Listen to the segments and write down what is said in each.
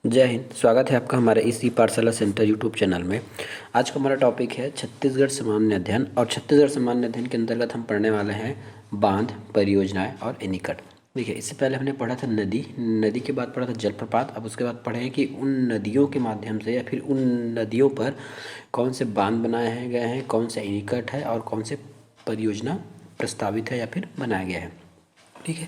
जय हिंद। स्वागत है आपका हमारे इस ई पाठशाला सेंटर यूट्यूब चैनल में। आज का हमारा टॉपिक है छत्तीसगढ़ सामान्य अध्ययन और छत्तीसगढ़ सामान्य अध्ययन के अंतर्गत हम पढ़ने वाले हैं बांध, परियोजनाएं और एनीकट। देखिए, इससे पहले हमने पढ़ा था नदी के बाद पढ़ा था जलप्रपात। अब उसके बाद पढ़े हैं कि उन नदियों के माध्यम से या फिर उन नदियों पर कौन से बांध बनाए गए हैं, कौन सा एनीकट है और कौन से परियोजना प्रस्तावित है या फिर बनाया गया है। ठीक है,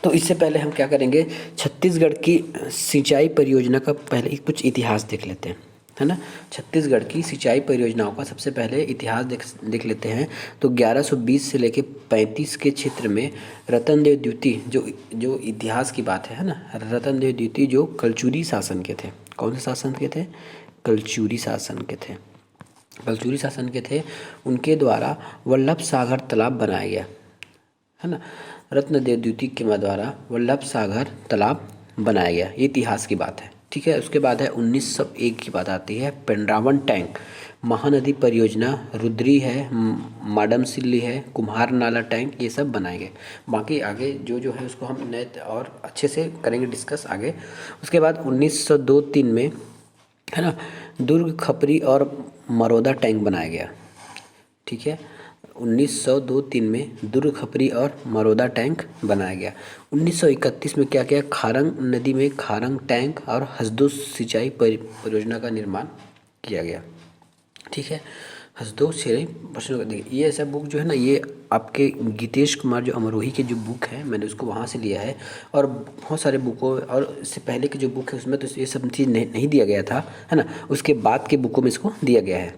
तो इससे पहले हम क्या करेंगे, छत्तीसगढ़ की सिंचाई परियोजना का पहले कुछ इतिहास देख लेते हैं, है ना। छत्तीसगढ़ की सिंचाई परियोजनाओं का सबसे पहले इतिहास देख लेते हैं। तो 1120 से लेके 35 के क्षेत्र में रतनदेव द्वितीय, जो इतिहास की बात है ना, रतनदेव द्वितीय जो कलचुरी शासन के थे। कौन से शासन के थे? कलचुरी शासन के थे। कलचुरी शासन के थे, उनके द्वारा वल्लभ सागर तालाब बनाया गया, है ना। रत्नदेव द्वितीय के द्वारा वल्लभ सागर तालाब बनाया गया, ये इतिहास की बात है। ठीक है, उसके बाद है 1901 की बात आती है। पेंड्रावन टैंक, महानदी परियोजना, रुद्री है, माडमसिल्ली है, कुम्हार नाला टैंक, ये सब बनाए गए। बाकी आगे जो है उसको हम नए और अच्छे से करेंगे डिस्कस आगे। उसके बाद 1902-03 में, है ना, दुर्ग, खपरी और मरोदा टैंक बनाया गया। ठीक है, 1902-03 में दुर्ग, खपरी और मरोदा टैंक बनाया गया। 1931 में क्या किया, खारंग नदी में खारंग टैंक और हसदो सिंचाई परियोजना का निर्माण किया गया। ठीक है, हसदो सिंचाई परियोजना। ये ऐसा बुक जो है ना, ये आपके गीतेश कुमार जो अमरोही के जो बुक है, मैंने उसको वहाँ से लिया है। और बहुत सारे बुकों और इससे पहले की जो बुक है उसमें तो ये सब चीज़ नहीं दिया गया था, है ना। उसके बाद के बुकों में इसको दिया गया है।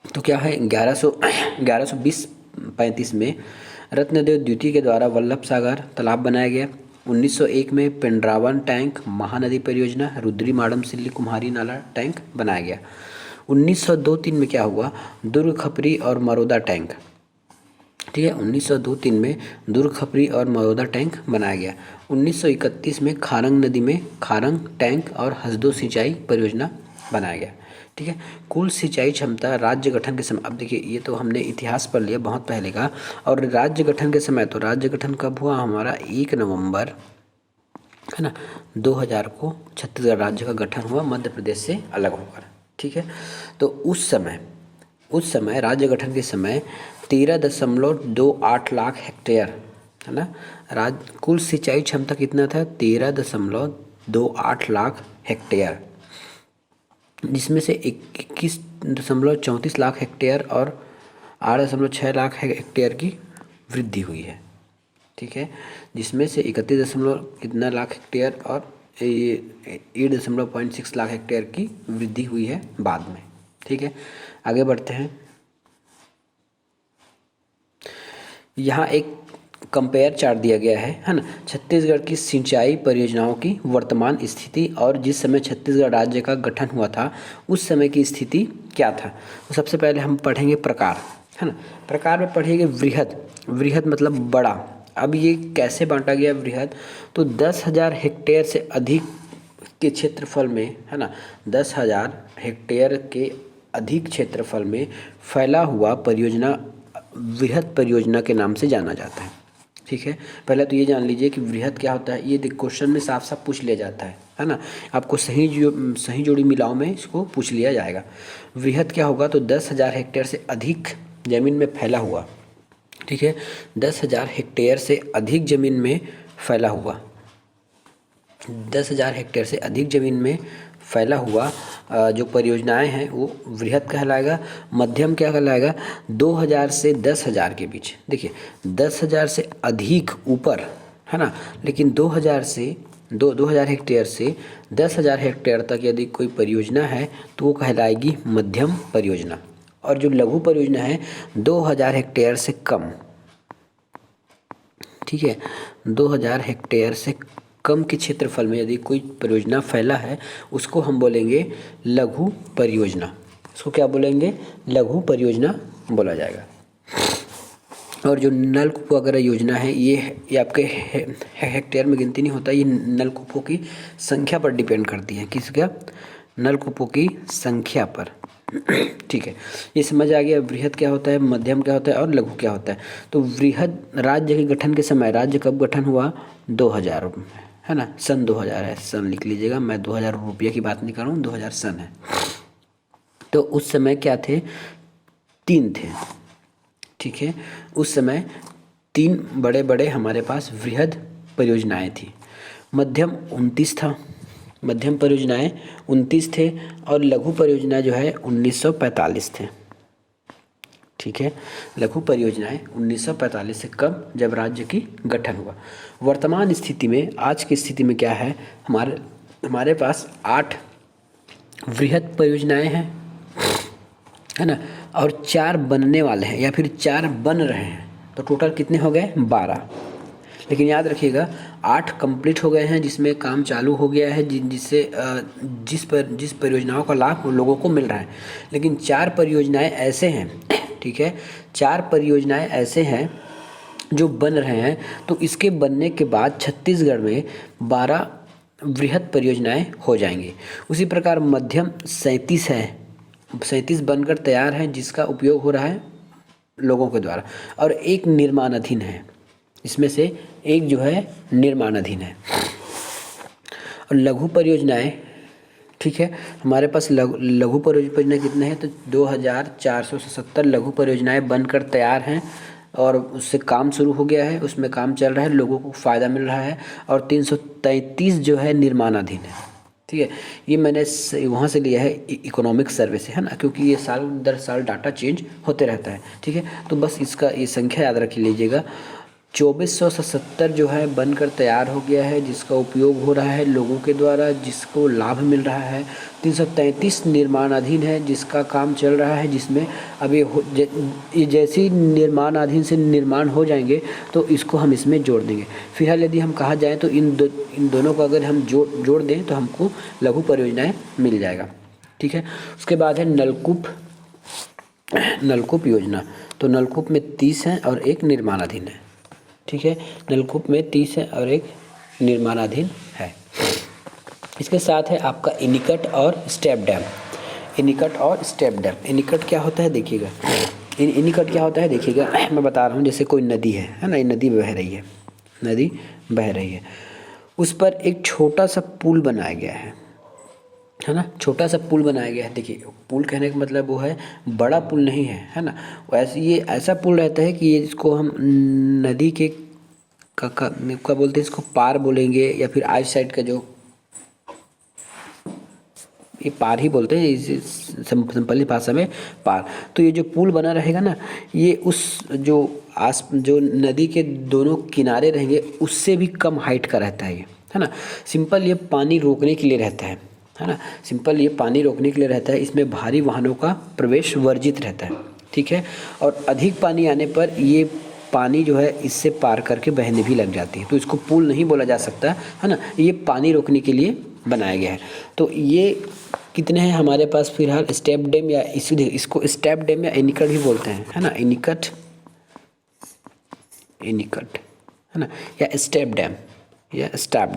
तो क्या है, 1120-35 में रत्नदेव द्वितीय के द्वारा वल्लभ सागर तालाब बनाया गया। 1901 में पेंड्रावन टैंक, महानदी परियोजना, रुद्री, माडमसिल्ली, कुम्हारी नाला टैंक बनाया गया। 1902-03 में क्या हुआ, दुर्ग, खपरी और मरोदा टैंक। ठीक है, 1902-03 में दुर्ग, खपरी और मरोदा टैंक बनाया गया। 1931 में खारंग नदी में खारंग टैंक और हसदो सिंचाई परियोजना बनाया गया। ठीक है, कुल सिंचाई क्षमता राज्य गठन के समय, अब देखिए ये तो हमने इतिहास पढ़ लिया बहुत पहले का। और राज्य गठन के समय, तो राज्य गठन कब हुआ हमारा, 1 नवंबर, है ना, 2000 को छत्तीसगढ़ राज्य का गठन हुआ मध्य प्रदेश से अलग होकर। ठीक है, तो उस समय राज्य गठन के समय 13.28 लाख हेक्टेयर, है ना। कुल सिंचाई क्षमता कितना था, 13.28 लाख हेक्टेयर, जिसमें से 21.34 लाख हेक्टेयर और 8.6 लाख हेक्टेयर की वृद्धि हुई है। ठीक है, जिसमें से 31 कितना लाख हेक्टेयर और 8.6 लाख हेक्टेयर की वृद्धि हुई है बाद में। ठीक है, आगे बढ़ते हैं। यहाँ एक कंपेयर चार्ट दिया गया है ना, छत्तीसगढ़ की सिंचाई परियोजनाओं की वर्तमान स्थिति और जिस समय छत्तीसगढ़ राज्य का गठन हुआ था उस समय की स्थिति क्या था। तो सबसे पहले हम पढ़ेंगे प्रकार, है ना। प्रकार में पढ़ेंगे वृहद। वृहद मतलब बड़ा। अब ये कैसे बांटा गया वृहद, तो 10,000 हेक्टेयर से अधिक के क्षेत्रफल में, है ना, 10,000 हेक्टेयर के अधिक क्षेत्रफल में फैला हुआ परियोजना वृहद परियोजना के नाम से जाना जाता है। ठीक है, पहले तो ये जान लीजिए कि वृहद क्या होता है। ये क्वेश्चन में साफ साफ पूछ लिया जाता है ना। आपको सही जोड़ी मिलाओ में इसको पूछ लिया जाएगा। वृहद क्या होगा, तो 10,000 हेक्टेयर से अधिक जमीन में फैला हुआ। ठीक है, 10,000 हेक्टेयर से अधिक जमीन में फैला हुआ, 10,000 हेक्टेयर से अधिक जमीन में फैला हुआ जो परियोजनाएं हैं वो वृहद कहलाएगा। मध्यम क्या कहलाएगा, 2,000 से 10,000 के बीच। देखिए, 10,000 से अधिक ऊपर, है ना, लेकिन 2,000 हेक्टेयर से 10,000 हेक्टेयर तक यदि कोई परियोजना है तो वो कहलाएगी मध्यम परियोजना। और जो लघु परियोजना है 2,000 हेक्टेयर से कम, ठीक है, 2,000 हेक्टेयर से कम के क्षेत्रफल में यदि कोई परियोजना फैला है उसको हम बोलेंगे लघु परियोजना। उसको क्या बोलेंगे, लघु परियोजना बोला जाएगा। और जो नलकूपों वगैरह योजना है ये आपके हेक्टेयर में गिनती नहीं होता, ये नलकूपों की संख्या पर डिपेंड करती है। किसका, नलकूपों की संख्या पर। ठीक है, ये समझ आ गया वृहद क्या होता है, मध्यम क्या होता है और लघु क्या होता है। तो वृहद राज्य के गठन के समय, राज्य कब गठन हुआ, 2000 में, है ना, सन 2000 है, सन लिख लीजिएगा, मैं 2000 रुपये की बात नहीं कर रहा हूँ, 2000 सन है। तो उस समय क्या थे, 3 थे, ठीक है। उस समय 3 बड़े बड़े हमारे पास वृहद परियोजनाएं थी। मध्यम 29 था, मध्यम परियोजनाएं 29 थे, और लघु परियोजना जो है 1945 थे, ठीक है। लघु परियोजनाएं 1945 से कब, जब राज्य की गठन हुआ। वर्तमान स्थिति में, आज की स्थिति में क्या है, हमारे पास 8 वृहद परियोजनाएं हैं, है ना, और 4 बनने वाले हैं या फिर 4 बन रहे हैं। तो टोटल कितने हो गए, 12। लेकिन याद रखिएगा 8 कंप्लीट हो गए हैं, जिसमें काम चालू हो गया है, जिससे जिस परियोजनाओं का लाभ लोगों को मिल रहा है। लेकिन 4 परियोजनाएं ऐसे हैं, ठीक है, 4 परियोजनाएं ऐसे हैं जो बन रहे हैं। तो इसके बनने के बाद छत्तीसगढ़ में 12 वृहद परियोजनाएं हो जाएंगी। उसी प्रकार मध्यम 37 है, 37 बनकर तैयार हैं, जिसका उपयोग हो रहा है लोगों के द्वारा, और एक निर्माणाधीन है। इसमें से एक जो है निर्माणाधीन है। और लघु परियोजनाएं, ठीक है, हमारे पास लघु परियोजना कितने हैं, तो 2477 लघु परियोजनाएं बनकर तैयार हैं, और उससे काम शुरू हो गया है, उसमें काम चल रहा है, लोगों को फ़ायदा मिल रहा है। और 333 जो है निर्माणाधीन है, ठीक है। ये मैंने वहाँ से लिया है, इकोनॉमिक सर्वे से, है ना, क्योंकि ये साल दर साल डाटा चेंज होते रहता है, ठीक है। तो बस इसका ये संख्या याद रख लीजिएगा। 2477 जो है बनकर तैयार हो गया है, जिसका उपयोग हो रहा है लोगों के द्वारा, जिसको लाभ मिल रहा है। 333 निर्माणाधीन है, जिसका काम चल रहा है, जिसमें अभी ये जैसे ही निर्माणाधीन से निर्माण हो जाएंगे तो इसको हम इसमें जोड़ देंगे। फिलहाल यदि हम कहा जाए तो इन दोनों को अगर हम जोड़ दें तो हमको लघु परियोजनाएं मिल जाएगा, ठीक है। उसके बाद है नलकूप योजना। तो नलकूप में 30 हैं और एक निर्माणाधीन है, ठीक है। नलकूप में 30 है और एक निर्माणाधीन है। इसके साथ है आपका एनीकट और स्टेप डैम। एनीकट और स्टेप डैम, एनीकट क्या होता है देखिएगा, एनीकट क्या होता है देखिएगा, मैं बता रहा हूँ। जैसे कोई नदी है ना, ये नदी बह रही है, नदी बह रही है, उस पर एक छोटा सा पुल बनाया गया है ना, छोटा सा पुल बनाया गया है। देखिए पुल कहने का मतलब वो है, बड़ा पुल नहीं है, है ना। वैसे ये ऐसा पुल रहता है कि ये इसको हम नदी के क्या बोलते हैं, इसको पार बोलेंगे, या फिर आज साइड का जो ये पार ही बोलते हैं सिंपल भाषा में, पार। तो ये जो पुल बना रहेगा ना, ये उस जो नदी के दोनों किनारे रहेंगे उससे भी कम हाइट का रहता है ये, है ना। सिंपल ये पानी रोकने के लिए रहता है ना, सिंपल ये पानी रोकने के लिए रहता है। इसमें भारी वाहनों का प्रवेश वर्जित रहता है, ठीक है। और अधिक पानी आने पर ये पानी जो है इससे पार करके बहने भी लग जाती है, तो इसको पुल नहीं बोला जा सकता, है ना। ये पानी रोकने के लिए बनाया गया है। तो ये कितने हैं हमारे पास फिलहाल, स्टेप डैम, या इसको स्टेप डैम या एनीकट भी बोलते हैं, है ना, एनीकट, है ना, या स्टेप डैम या स्टॉप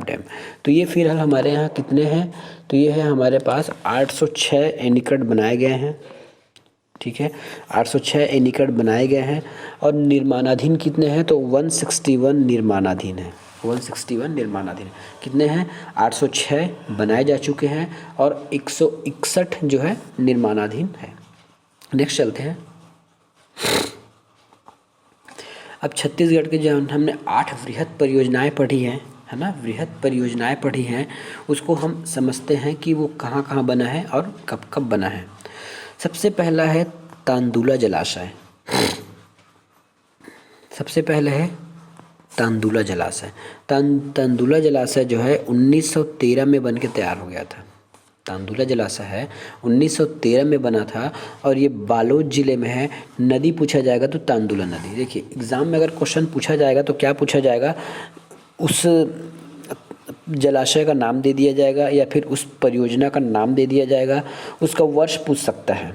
डैम। तो ये फिलहाल हमारे यहाँ कितने हैं, तो ये है हमारे पास 806 एनीकट बनाए गए हैं, ठीक है। 806 एनीकट बनाए गए हैं। और निर्माणाधीन कितने हैं, तो 161 निर्माणाधीन है, 161 निर्माणाधीन। कितने हैं, 806 बनाए जा चुके हैं और 161 जो है निर्माणाधीन है। नेक्स्ट चलते हैं। अब छत्तीसगढ़ के जो हमने 8 वृहद परियोजनाएं पढ़ी हैं, है ना, वृहद परियोजनाएं पढ़ी हैं, उसको हम समझते हैं कि वो कहाँ कहाँ बना है और कब कब बना है। सबसे पहला है तांदुला जलाशय। सबसे पहले है तांदुला जलाशय। तांदुला जलाशय जो है 1913 में बन के तैयार हो गया था। तांदुला जलाशय है 1913 में बना था, और ये बालोद जिले में है। नदी पूछा जाएगा तो तांदुला नदी। देखिए एग्जाम में अगर क्वेश्चन पूछा जाएगा तो क्या पूछा जाएगा, उस जलाशय का नाम दे दिया जाएगा या फिर उस परियोजना का नाम दे दिया जाएगा, उसका वर्ष पूछ सकता है,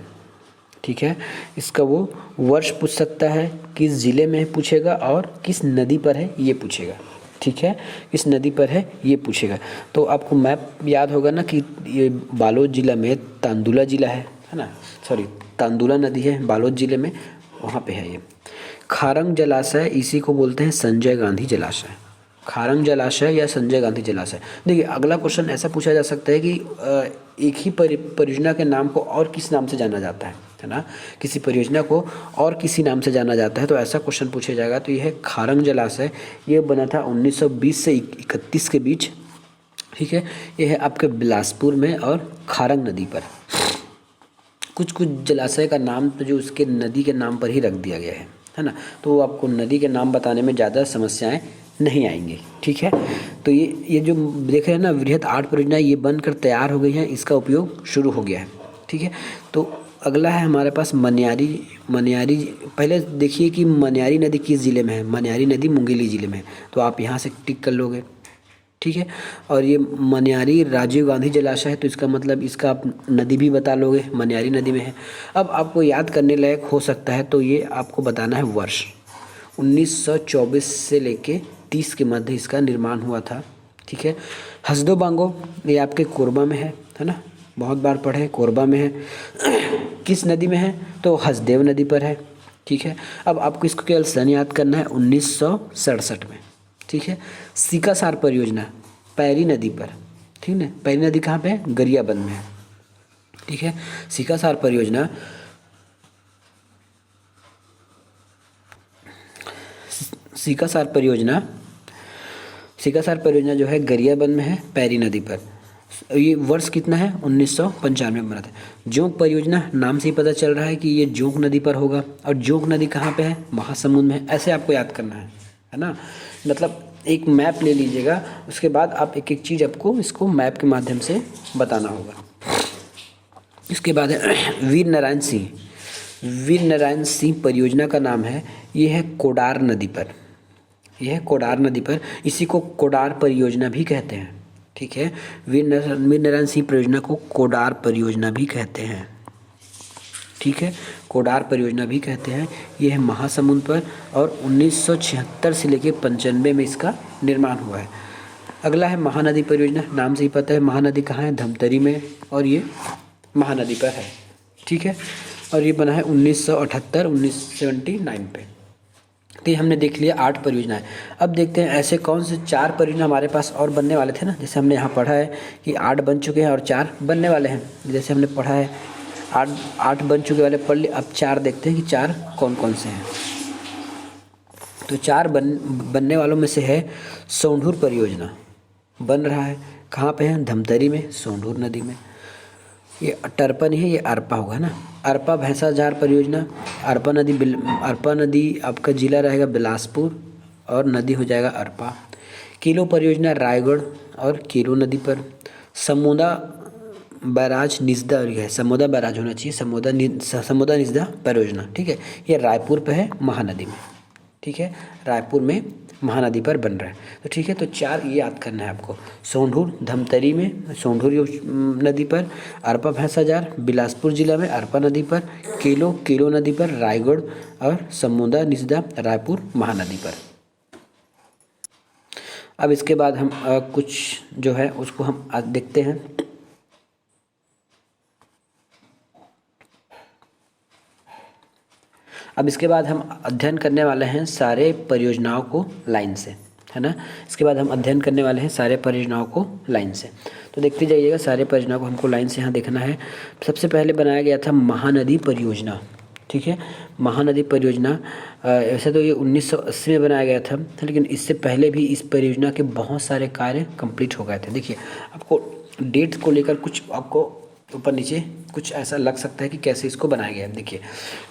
ठीक है। इसका वो वर्ष पूछ सकता है, किस ज़िले में पूछेगा और किस नदी पर है ये पूछेगा, ठीक है, किस नदी पर है ये पूछेगा। तो आपको मैप याद होगा ना कि ये बालोद जिला में तांदुला जिला है ना, सॉरी तांदुला नदी है बालोद जिले में, वहाँ पे है ये। खारंग जलाशय, इसी को बोलते हैं संजय गांधी जलाशय। खारंग जलाशय या संजय गांधी जलाशय। देखिए अगला क्वेश्चन ऐसा पूछा जा सकता है कि एक ही परियोजना के नाम को और किस नाम से जाना जाता है ना, किसी परियोजना को और किसी नाम से जाना जाता है, तो ऐसा क्वेश्चन पूछा जाएगा। तो यह है खारंग जलाशय, ये बना था 1920 से 31 के बीच, ठीक है। यह है आपके बिलासपुर में और खारंग नदी पर। कुछ कुछ जलाशय का नाम तो जो उसके नदी के नाम पर ही रख दिया गया है ना, तो आपको नदी के नाम बताने में ज़्यादा समस्याएं नहीं आएंगी, ठीक है। तो ये जो देख रहे हैं ना, वृहद 8 परियोजनाएं ये बनकर तैयार हो गई हैं, इसका उपयोग शुरू हो गया है, ठीक है। तो अगला है हमारे पास मनियारी। पहले देखिए कि मनियारी नदी किस ज़िले में है। मनियारी नदी मुंगेली ज़िले में है, तो आप यहाँ से टिक कर लोगे, ठीक है। और ये मनियारी राजीव गांधी जलाशय है, तो इसका मतलब इसका आप नदी भी बता लोगे, मनियारी नदी में है। अब आपको याद करने लायक हो सकता है, तो ये आपको बताना है वर्ष 1924 से लेके 30 के मध्य इसका निर्माण हुआ था, ठीक है। हसदो बांगो, ये आपके कोरबा में है ना, बहुत बार पढ़े, कोरबा में है। किस नदी में है, तो हसदेव नदी पर है, ठीक है। अब आपको इसको केवल सन याद करना है, 1967 में, ठीक है। सीकासार परियोजना पैरी नदी पर, ठीक है। पैरी नदी कहाँ पे है, गरियाबंद में है, ठीक है। सीकासार परियोजना सीकासार परियोजना जो है गरियाबंद में है, पैरी नदी पर। ये वर्ष कितना है, 1995 में बना था। जोंक परियोजना नाम से ही पता चल रहा है कि ये जोंक नदी पर होगा, और जोंक नदी कहाँ पे है, महासमुंद में है। ऐसे आपको याद करना है ना। मतलब एक मैप ले लीजिएगा, उसके बाद आप एक एक चीज़ आपको इसको मैप के माध्यम से बताना होगा। इसके बाद है वीर नारायण सिंह परियोजना का नाम है, ये है कोडार नदी पर। यह है कोडार नदी पर, इसी को कोडार परियोजना भी कहते हैं, ठीक है। वीर नारायण सिंह परियोजना को कोडार परियोजना भी कहते हैं, ठीक है। कोडार परियोजना भी कहते हैं। यह है महासमुंद पर, और 1976 से लेकर 95 में इसका निर्माण हुआ है। अगला है महानदी परियोजना, नाम से ही पता है महानदी कहाँ है, धमतरी में, और ये महानदी पर है, ठीक है। और ये बना है 1979 पे। तो ये हमने देख लिया 8 परियोजनाएं। अब देखते हैं ऐसे कौन से 4 परियोजना हमारे पास और बनने वाले थे ना। जैसे हमने यहाँ पढ़ा है कि 8 बन चुके हैं और 4 बनने वाले हैं। जैसे हमने पढ़ा है 8 बन चुके वाले पढ़ लिए। अब 4 देखते हैं कि 4 कौन कौन से हैं। तो 4 बनने वालों में से है सोंढूर परियोजना, बन रहा है। कहाँ पे है, धमतरी में, सोंढूर नदी में। ये टरपन है, ये अरपा होगा ना। अरपा भैंसाझार परियोजना, अरपा नदी आपका जिला रहेगा बिलासपुर और नदी हो जाएगा अरपा। किलो परियोजना रायगढ़ और किलो नदी पर। समोदा बैराज निजदा, है समोदा बैराज होना चाहिए, समोदा निजदा परियोजना, ठीक है। ये रायपुर पे है, महानदी में, ठीक है। रायपुर में महानदी पर बन रहा है। तो ठीक है, तो 4 ये याद करना है आपको। सोंढूर धमतरी में, सोंढूर नदी पर। अरपा भैंसाझार बिलासपुर जिला में, अरपा नदी पर। केलो नदी पर रायगढ़, और समोदा निजदा रायपुर महानदी पर। अब इसके बाद हम कुछ जो है उसको हम आज देखते हैं। अब इसके बाद हम अध्ययन करने वाले हैं सारे परियोजनाओं को लाइन से, है ना। इसके बाद हम अध्ययन करने वाले हैं सारे परियोजनाओं को लाइन से। तो देखते जाइएगा, सारे परियोजनाओं को हमको लाइन से यहाँ देखना है। सबसे पहले बनाया गया था महानदी परियोजना, ठीक है। महानदी परियोजना वैसे तो ये 1980 में बनाया गया था, लेकिन इससे पहले भी इस परियोजना के बहुत सारे कार्य कंप्लीट हो गए थे। देखिए, आपको डेट को लेकर कुछ आपको ऊपर नीचे कुछ ऐसा लग सकता है कि कैसे इसको बनाया गया है। देखिए,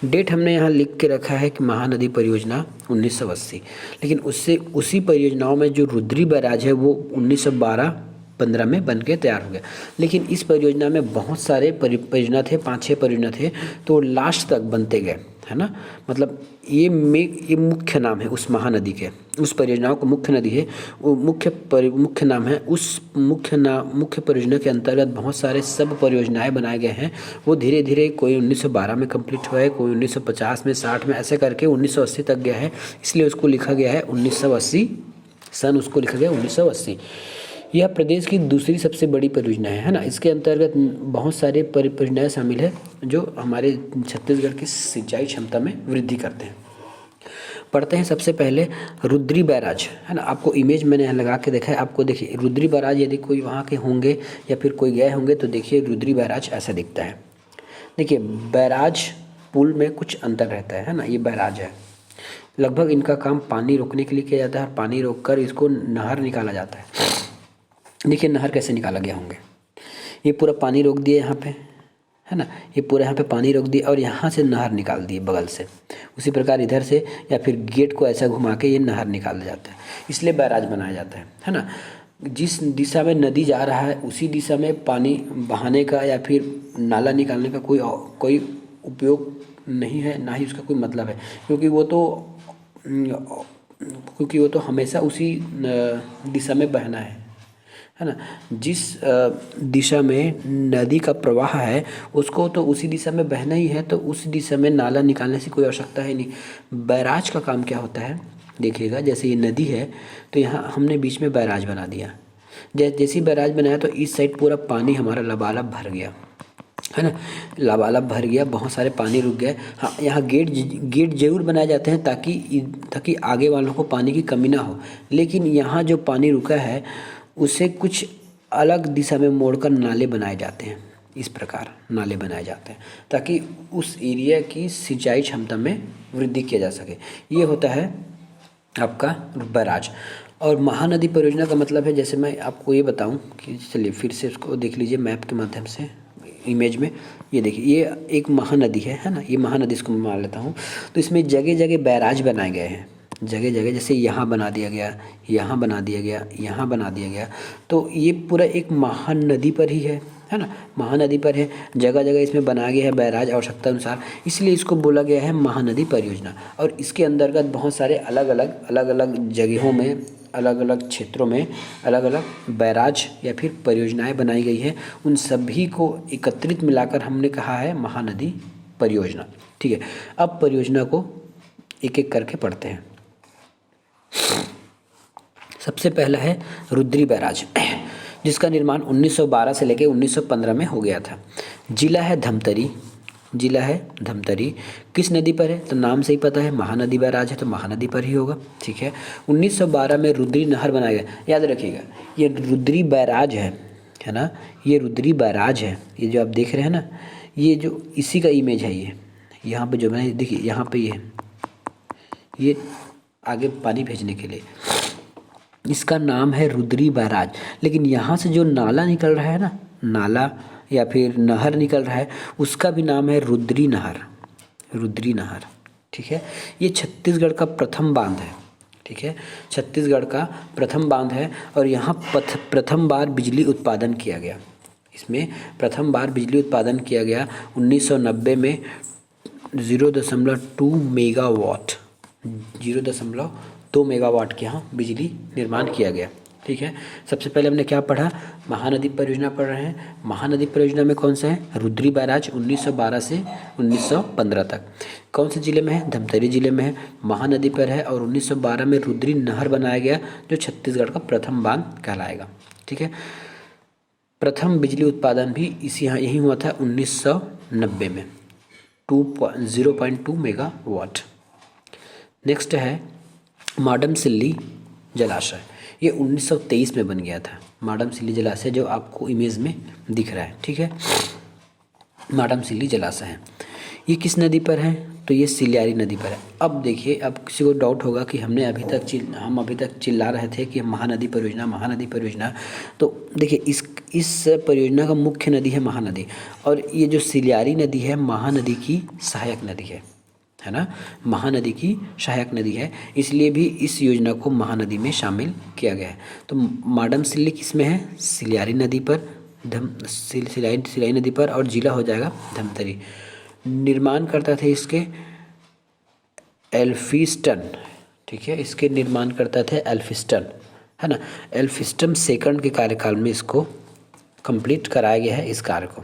डेट हमने यहाँ लिख के रखा है कि महानदी परियोजना 1980, लेकिन उसी परियोजनाओं में जो रुद्री बैराज है वो 1912-15 में बन के तैयार हो गया। लेकिन इस परियोजना में बहुत सारे परियोजना थे, 5-6 परियोजना थे, तो लास्ट तक बनते गए, है ना। मतलब ये मुख्य नाम है उस महानदी के, उस परियोजनाओं को मुख्य नदी है, वो मुख्य नाम है। उस मुख्य परियोजना के अंतर्गत बहुत सारे सब परियोजनाएं बनाए गए हैं। वो धीरे धीरे कोई 1912 में कंप्लीट हुआ है, कोई 1950 में, 60 में, ऐसे करके 1980 तक गया है। इसलिए उसको लिखा गया है 1980, सन उसको लिखा गया 1980। यह प्रदेश की दूसरी सबसे बड़ी परियोजना है ना। इसके अंतर्गत बहुत सारे परियोजनाएं शामिल है जो हमारे छत्तीसगढ़ की सिंचाई क्षमता में वृद्धि करते हैं। पढ़ते हैं सबसे पहले रुद्री बैराज, है ना। आपको इमेज मैंने यहाँ लगा के देखा है, आपको देखिए रुद्री बैराज, यदि कोई वहाँ के होंगे या फिर कोई गए होंगे तो देखिए रुद्री बैराज ऐसा दिखता है। देखिए बैराज पुल में कुछ अंतर रहता है ना। ये बैराज है, लगभग इनका काम पानी रोकने के लिए किया जाता है और पानी रोककर इसको नहर निकाला जाता है। देखिए नहर कैसे निकाला गया होंगे, ये पूरा पानी रोक दिए यहाँ पे, है ना। ये पूरा यहाँ पे पानी रोक दिए और यहाँ से नहर निकाल दिए बगल से। उसी प्रकार इधर से या फिर गेट को ऐसा घुमा के ये नहर निकाल जाता है, इसलिए बैराज बनाया जाता है ना। जिस दिशा में नदी जा रहा है उसी दिशा में पानी बहाने का या फिर नाला निकालने का कोई उपयोग नहीं है, ना ही उसका कोई मतलब है, क्योंकि वो तो हमेशा उसी दिशा में बहना है ना। जिस दिशा में नदी का प्रवाह है उसको तो उसी दिशा में बहना ही है, तो उस दिशा में नाला निकालने से कोई आवश्यकता है नहीं। बैराज का काम क्या होता है, देखिएगा जैसे ये नदी है तो यहाँ हमने बीच में बैराज बना दिया। जैसे ही बैराज बनाया तो इस साइड पूरा पानी हमारा लबालब भर गया, है ना। लबालब भर गया, बहुत सारे पानी रुक गए। हाँ, यहाँ गेट जरूर बनाए जाते हैं ताकि आगे वालों को पानी की कमी ना हो, लेकिन यहाँ जो पानी रुका है उसे कुछ अलग दिशा में मोड़कर नाले बनाए जाते हैं। इस प्रकार नाले बनाए जाते हैं ताकि उस एरिया की सिंचाई क्षमता में वृद्धि किया जा सके। ये होता है आपका बैराज। और महानदी परियोजना का मतलब है, जैसे मैं आपको ये बताऊं कि चलिए फिर से उसको देख लीजिए मैप के माध्यम से इमेज में। ये देखिए ये एक महानदी है ना। ये महानदी इसको मैं मान लेता हूँ। तो इसमें जगह जगह बैराज बनाए गए हैं, जगह जगह, जैसे यहाँ बना दिया गया, यहाँ बना दिया गया, यहाँ बना दिया गया। तो ये पूरा एक महानदी पर ही है ना। महानदी पर है, जगह जगह इसमें बनाया गया है बैराज आवश्यकता अनुसार, इसलिए इसको बोला गया है महानदी परियोजना। और इसके अंतर्गत बहुत सारे अलग अलग जगहों में, अलग अलग क्षेत्रों में अलग अलग बैराज या फिर परियोजनाएं बनाई गई है। उन सभी को एकत्रित मिलाकर हमने कहा है महानदी परियोजना। ठीक है, अब परियोजना को एक एक करके पढ़ते हैं। सबसे पहला है रुद्री बैराज, जिसका निर्माण 1912 से लेकर 1915 में हो गया था। जिला है धमतरी। किस नदी पर है, तो नाम से ही पता है महानदी बैराज है तो महानदी पर ही होगा। ठीक है, 1912 में रुद्री नहर बनाया गया। याद रखिएगा ये रुद्री बैराज है ना। ये रुद्री बैराज है, ये जो आप देख रहे हैं ना, ये जो इसी का इमेज है। ये यहाँ पे जो मैंने देखिए यहाँ पे ये आगे पानी भेजने के लिए, इसका नाम है रुद्री बैराज। लेकिन यहाँ से जो नाला निकल रहा है ना, नाला या फिर नहर निकल रहा है, उसका भी नाम है रुद्री नहर। ठीक है, ये छत्तीसगढ़ का प्रथम बांध है। ठीक है, छत्तीसगढ़ का प्रथम बांध है और यहाँ प्रथम बार बिजली उत्पादन किया गया। इसमें प्रथम बार बिजली उत्पादन किया गया 1990 में 0.2 मेगावाट, 0.2 मेगावाट के यहाँ बिजली निर्माण किया गया। ठीक है, सबसे पहले हमने क्या पढ़ा, महानदी परियोजना पढ़ रहे हैं। महानदी परियोजना में कौन सा है, रुद्री बैराज 1912 से 1915 तक। कौन से जिले में है, धमतरी जिले में है, महानदी पर है। और 1912 में रुद्री नहर बनाया गया जो छत्तीसगढ़ का प्रथम बांध कहलाएगा। ठीक है, प्रथम बिजली उत्पादन भी यही हुआ था 1990 में 0.2 मेगावाट। नेक्स्ट है माडम सिल्ली जलाशय, ये 1923 में बन गया था। माडम सिल्ली जलाशय जो आपको इमेज में दिख रहा है। ठीक है, माडम सिल्ली जलाशय है। ये किस नदी पर है, तो ये सिल्लारी नदी पर है। अब देखिए, अब किसी को डाउट होगा कि हम अभी तक चिल्ला रहे थे कि महानदी परियोजना। तो देखिए इस परियोजना का मुख्य नदी है महानदी, और ये जो सिल्लारी नदी है महानदी की सहायक नदी है ना, महानदी की सहायक नदी है, इसलिए भी इस योजना को महानदी में शामिल किया गया है। तो माडम सिल्ली किस में है, सिल्लारी नदी पर, सिल्लाई नदी पर, और जिला हो जाएगा धमतरी। निर्माण करता थे इसके एल्फिस्टन। ठीक है, इसके निर्माण करता थे एल्फिस्टन, है ना। एल्फिस्टन सेकंड के कार्यकाल में इसको कंप्लीट कराया गया है इस कार्य को।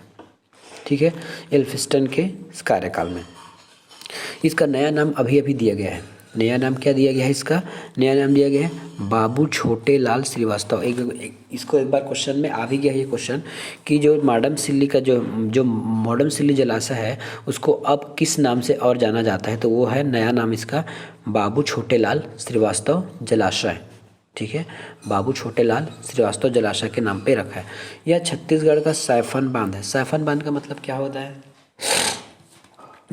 ठीक है, एल्फिस्टन के इस कार्यकाल में। इसका नया नाम अभी दिया गया है, नया नाम क्या दिया गया है इसका? नया नाम दिया गया है बाबू छोटे लाल श्रीवास्तव। इसको एक बार क्वेश्चन में आ भी गया ये क्वेश्चन कि जो माडमसिल्ली का जो माडमसिल्ली जलाशय है उसको अब किस नाम से और जाना जाता है, तो वो है नया नाम इसका बाबू छोटे लाल श्रीवास्तव जलाशय। ठीक है, बाबू छोटे लाल श्रीवास्तव जलाशय के नाम पे रखा है। यह छत्तीसगढ़ का सैफन बांध है। सैफन बांध का मतलब क्या होता है?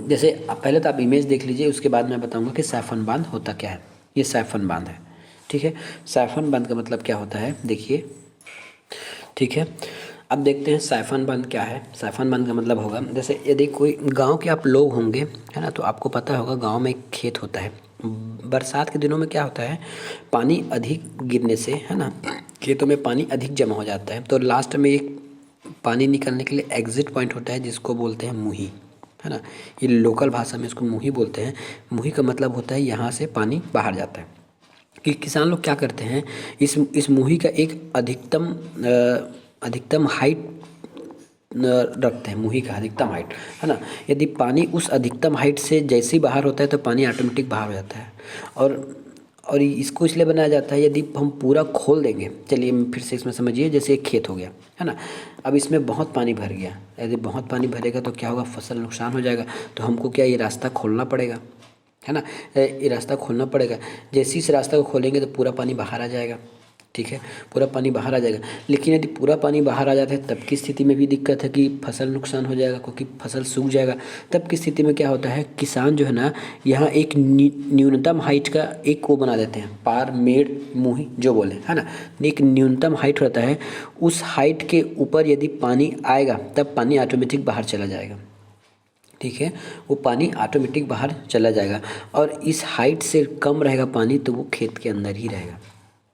जैसे पहले तो आप इमेज देख लीजिए, उसके बाद मैं बताऊंगा कि सैफन बांध होता क्या है। ये सैफन बांध है। ठीक है, सैफन बांध का मतलब क्या होता है देखिए। ठीक है, अब देखते हैं सैफन बांध क्या है। सैफन बांध का मतलब होगा, जैसे यदि कोई गांव के आप लोग होंगे, है ना, तो आपको पता होगा गांव में एक खेत होता है। बरसात के दिनों में क्या होता है, पानी अधिक गिरने से, है ना, खेतों में पानी अधिक जमा हो जाता है। तो लास्ट में एक पानी निकलने के लिए एग्जिट पॉइंट होता है जिसको बोलते हैं मुही, है ना। ये लोकल भाषा में इसको मुही बोलते हैं। मुही का मतलब होता है यहाँ से पानी बाहर जाता है। कि किसान लोग क्या करते हैं, इस मुही का एक अधिकतम हाइट रखते हैं। मुही का अधिकतम हाइट, है ना। यदि पानी उस अधिकतम हाइट से जैसे ही बाहर होता है तो पानी ऑटोमेटिक बाहर हो जाता है। और इसको इसलिए बनाया जाता है, यदि हम पूरा खोल देंगे, चलिए फिर से इसमें समझिए, जैसे एक खेत हो गया, है ना। अब इसमें बहुत पानी भर गया, यदि बहुत पानी भरेगा तो क्या होगा, फसल नुकसान हो जाएगा। तो हमको क्या, ये रास्ता खोलना पड़ेगा, है ना। ये रास्ता खोलना पड़ेगा। जैसे इस रास्ता को खोलेंगे तो पूरा पानी बाहर आ जाएगा। ठीक है, पूरा पानी बाहर आ जाएगा। लेकिन यदि पूरा पानी बाहर आ जाता है तब की स्थिति में भी दिक्कत है कि फसल नुकसान हो जाएगा, क्योंकि फसल सूख जाएगा। तब की स्थिति में क्या होता है, किसान जो है ना, यहाँ एक न्यूनतम हाइट का एक वो बना देते हैं, पार मेड़ मुही जो बोले, है ना। एक न्यूनतम हाइट रहता है, उस हाइट के ऊपर यदि पानी आएगा तब पानी ऑटोमेटिक बाहर चला जाएगा। ठीक है, वो पानी ऑटोमेटिक बाहर चला जाएगा। और इस हाइट से कम रहेगा पानी तो वो खेत के अंदर ही रहेगा।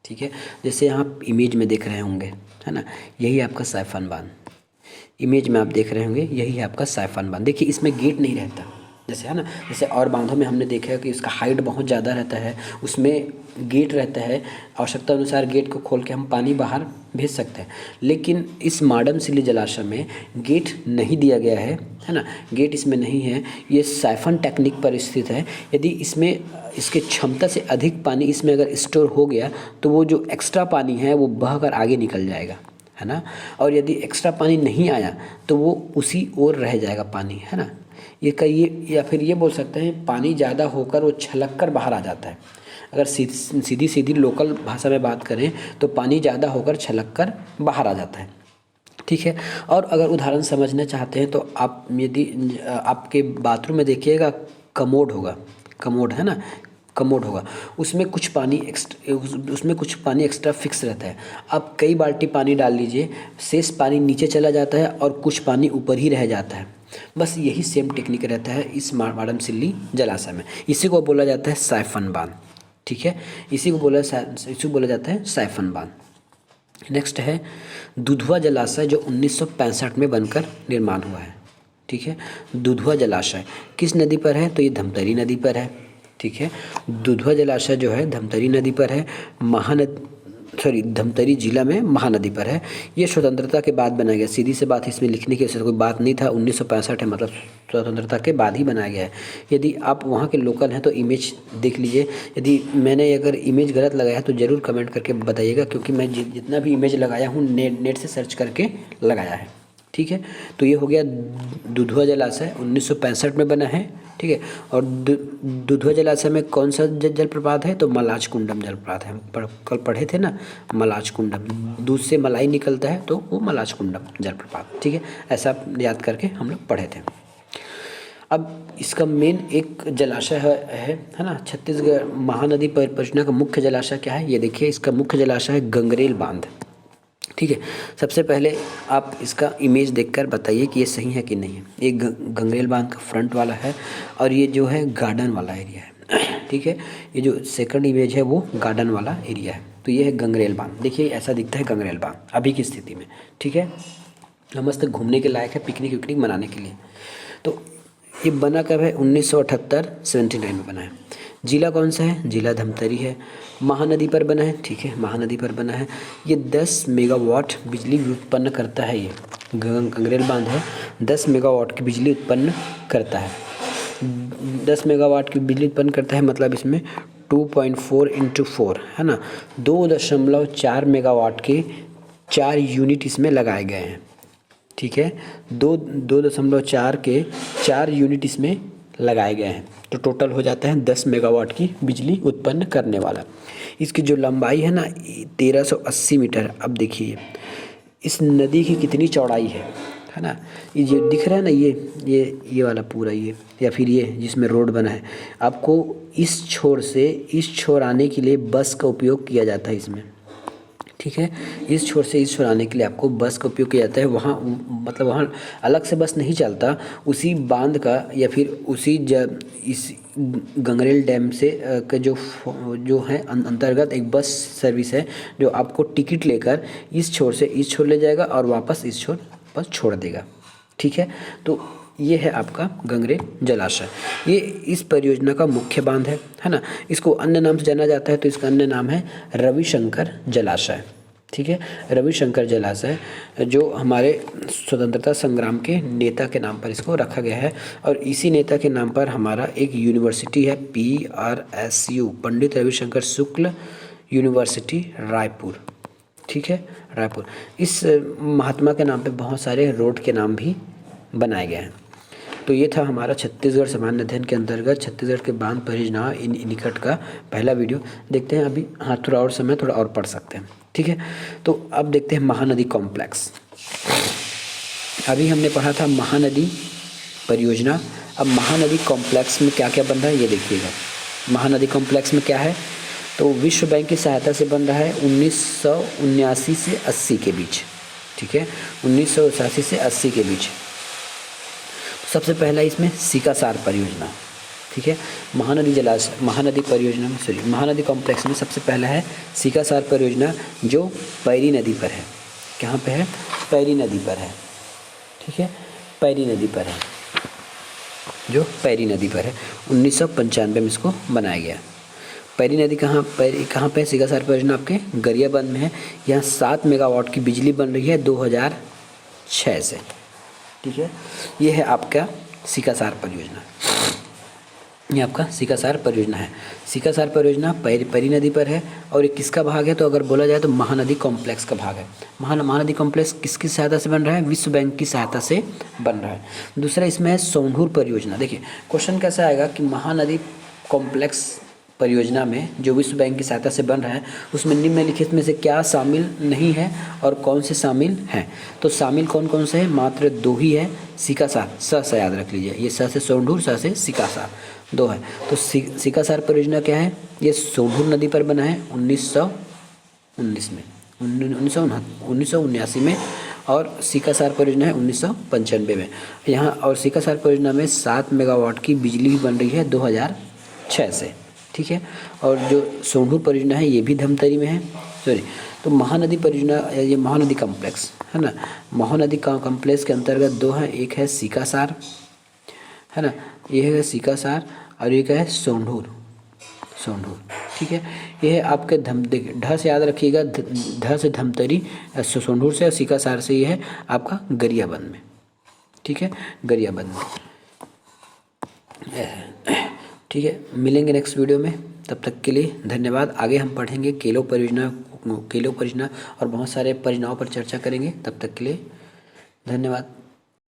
ठीक है, जैसे यहाँ इमेज में देख रहे होंगे, है ना, यही आपका सैफन बांध। इमेज में आप देख रहे होंगे, यही है आपका सैफन बांध। देखिए इसमें गेट नहीं रहता, जैसे, है ना, जैसे और बांधों में हमने देखा है कि इसका हाइट बहुत ज़्यादा रहता है, उसमें गेट रहता है। आवश्यकता अनुसार गेट को खोल के हम पानी बाहर भेज सकते हैं। लेकिन इस माडमसिल्ली जलाशय में गेट नहीं दिया गया है ना, गेट इसमें नहीं है। ये साइफन टेक्निक पर स्थित है। यदि इसमें इसके क्षमता से अधिक पानी इसमें अगर स्टोर हो गया तो वो जो एक्स्ट्रा पानी है वो बहकर आगे निकल जाएगा, है ना। और यदि एक्स्ट्रा पानी नहीं आया तो वो उसी ओर रह जाएगा पानी, है ना। ये कहिए, या फिर ये बोल सकते हैं पानी ज़्यादा होकर वो छलक कर बाहर आ जाता है। अगर सीधी लोकल भाषा में बात करें तो पानी ज़्यादा होकर छलक कर बाहर आ जाता है। ठीक है, और अगर उदाहरण समझना चाहते हैं तो आप यदि आपके बाथरूम में देखिएगा कमोड होगा, कमोड, है ना, कमोड होगा, उसमें कुछ पानी एक्स्ट्रा फिक्स रहता है। आप कई बाल्टी पानी डाल लीजिए, शेष पानी नीचे चला जाता है और कुछ पानी ऊपर ही रह जाता है। बस यही सेम टेक्निक रहता है इस माडमसिल्ली जलाशय में। इसी को बोला जाता है साइफन बांध। ठीक है, इसी को बोला जाता है साइफन बांध। नेक्स्ट है दुधवा जलाशय, जो 1965 में बनकर निर्माण हुआ है। ठीक है, दुधवा जलाशय किस नदी पर है, तो ये धमतरी नदी पर है। ठीक है, दुधवा जलाशय जो है धमतरी नदी पर है, धमतरी जिला में महानदी पर है। ये स्वतंत्रता के बाद बनाया गया। सीधी से बात, इसमें लिखने की कोई बात नहीं था। 1965 है, मतलब स्वतंत्रता के बाद ही बनाया गया है। यदि आप वहाँ के लोकल हैं तो इमेज देख लीजिए। यदि मैंने अगर इमेज गलत लगाया है तो ज़रूर कमेंट करके बताइएगा, क्योंकि मैं जितना भी इमेज लगाया हूँ नेट से सर्च करके लगाया है। ठीक है, तो ये हो गया दुधवा जलाशय, 1965 में बना है। ठीक है, और दुधवा जलाशय में कौन सा जलप्रपात है, तो मलाच कुंडम जलप्रपात है। हम कल पढ़े थे ना, मलाच कुंडम, दूध से मलाई निकलता है तो वो मलाच कुंडम जलप्रपात। ठीक है, ऐसा याद करके हम लोग पढ़े थे। अब इसका मेन एक जलाशय है ना, छत्तीसगढ़ महानदी परियोजना का मुख्य जलाशय क्या है, ये देखिए। इसका मुख्य जलाशय है गंगरेल बांध। ठीक है, सबसे पहले आप इसका इमेज देखकर बताइए कि ये सही है कि नहीं है। ये गंगरेल बांध का फ्रंट वाला है और ये जो है गार्डन वाला एरिया है। ठीक है, ये जो सेकंड इमेज है वो गार्डन वाला एरिया है। तो ये है गंगरेल बांध। देखिए ऐसा दिखता है गंगरेल बांध अभी की स्थिति में। ठीक है, मस्त घूमने के लायक है, पिकनिक विकनिक मनाने के लिए। तो ये बना कब है, 1978-79 में बना है। जिला कौन सा है, जिला धमतरी है। महानदी पर बना है। ठीक है, महानदी पर बना है। ये 10 मेगावाट बिजली भी उत्पन्न करता है। ये गंगरेल बांध है, 10 मेगावाट की बिजली उत्पन्न करता है। 10 मेगावाट की बिजली उत्पन्न करता है, मतलब इसमें 2.4 × 4 है ना, 2.4 मेगावाट के 4 यूनिट इसमें लगाए गए हैं। ठीक है, 2.4 के 4 यूनिट इसमें लगाए गए हैं, तो टोटल हो जाता है 10 मेगावाट की बिजली उत्पन्न करने वाला। इसकी जो लंबाई है ना 1380 मीटर। अब देखिए इस नदी की कितनी चौड़ाई है ना, ये जो दिख रहा है ना, ये वाला पूरा ये, या फिर ये जिसमें रोड बना है, आपको इस छोर से इस छोर आने के लिए बस का उपयोग किया जाता है इसमें। ठीक है, इस छोर से इस छोर आने के लिए आपको बस का उपयोग किया जाता है। वहाँ मतलब वहाँ अलग से बस नहीं चलता, उसी बांध का या फिर उसी इस गंगरेल डैम से का जो है अंतर्गत एक बस सर्विस है, जो आपको टिकट लेकर इस छोर से इस छोर ले जाएगा और वापस इस छोर बस छोड़ देगा। ठीक है, तो ये है आपका गंगरेल जलाशय। ये इस परियोजना का मुख्य बांध है ना। इसको अन्य नाम से जाना जाता है, तो इसका अन्य नाम है रविशंकर जलाशय। ठीक है, रविशंकर जलाशय जो हमारे स्वतंत्रता संग्राम के नेता के नाम पर इसको रखा गया है, और इसी नेता के नाम पर हमारा एक यूनिवर्सिटी है, PRSU, पंडित रविशंकर शुक्ल यूनिवर्सिटी रायपुर। ठीक है, रायपुर। इस महात्मा के नाम पे बहुत सारे रोड के नाम भी बनाए गए हैं। तो ये था हमारा छत्तीसगढ़ सामान्य अध्ययन के अंतर्गत छत्तीसगढ़ के बांध परियोजना निकट का पहला वीडियो। देखते हैं अभी, हाँ थोड़ा और समय, थोड़ा और पढ़ सकते हैं। ठीक है, तो अब देखते हैं महानदी कॉम्प्लेक्स। अभी हमने पढ़ा था महानदी परियोजना, अब महानदी कॉम्प्लेक्स में क्या क्या बन रहा है ये देखिएगा। महानदी कॉम्प्लेक्स में क्या है, तो विश्व बैंक की सहायता से बन रहा है 1979 से 80 के बीच। ठीक है, 1980 से 80 के बीच। सबसे पहला इसमें सीकासार परियोजना। ठीक है, महानदी परियोजना में महानदी कॉम्प्लेक्स में सबसे पहला है सीकासार परियोजना, जो पैरी नदी पर है। कहाँ पे है, पैरी नदी पर है। ठीक है, पैरी नदी पर है, जो पैरी नदी पर है। 1995 में इसको बनाया गया। पैरी नदी कहाँ पे है, सीकासार परियोजना आपके गरियाबंद में है। यहाँ 7 मेगावाट की बिजली बन रही है 2006 से। ठीक है, ये है आपका सीकासार परियोजना, ये आपका सीकासार परियोजना है। सीकासार परियोजना पैरी नदी पर है, और ये किसका भाग है, तो अगर बोला जाए तो महानदी कॉम्प्लेक्स का भाग है। महानदी कॉम्प्लेक्स किसकी सहायता से बन रहा है, विश्व बैंक की सहायता से बन रहा है। दूसरा इसमें है सोंढूर परियोजना। देखिए क्वेश्चन कैसा आएगा कि महानदी कॉम्प्लेक्स परियोजना में जो विश्व बैंक की सहायता से बन रहा है, उसमें निम्नलिखित में से क्या शामिल नहीं है और कौन से शामिल हैं। तो शामिल कौन कौन से हैं, मात्र 2 ही है, सीकासार, स से याद रख लीजिए, ये स से सोंढूर, स से सीकासार, 2 है। तो सीकासार परियोजना क्या है, ये सोंढूर नदी पर बना है 1919 में, 1979 में, और सीकासार परियोजना है 1995 में। यहाँ और सीकासार परियोजना में 7 मेगावाट की बिजली बन रही है 2006 से। ठीक है, और जो सोंढूर परियोजना है ये भी धमतरी में है, सॉरी। तो महानदी परियोजना, ये महानदी कॉम्प्लेक्स है ना, महानदी कॉम्प्लेक्स के अंतर्गत 2 है, एक है सीकासार है ना, ये है सीकासार, और एक है सोंढूर। ठीक है, ये है आपके ढ से याद रखिएगा, ढ से धमतरी, सोंढूर से, और सीकासार से ये है आपका गरियाबंद में। ठीक है, गरियाबंद में। ठीक है, मिलेंगे नेक्स्ट वीडियो में, तब तक के लिए धन्यवाद। आगे हम पढ़ेंगे केलो परियोजना और बहुत सारे परियोजनाओं पर चर्चा करेंगे। तब तक के लिए धन्यवाद।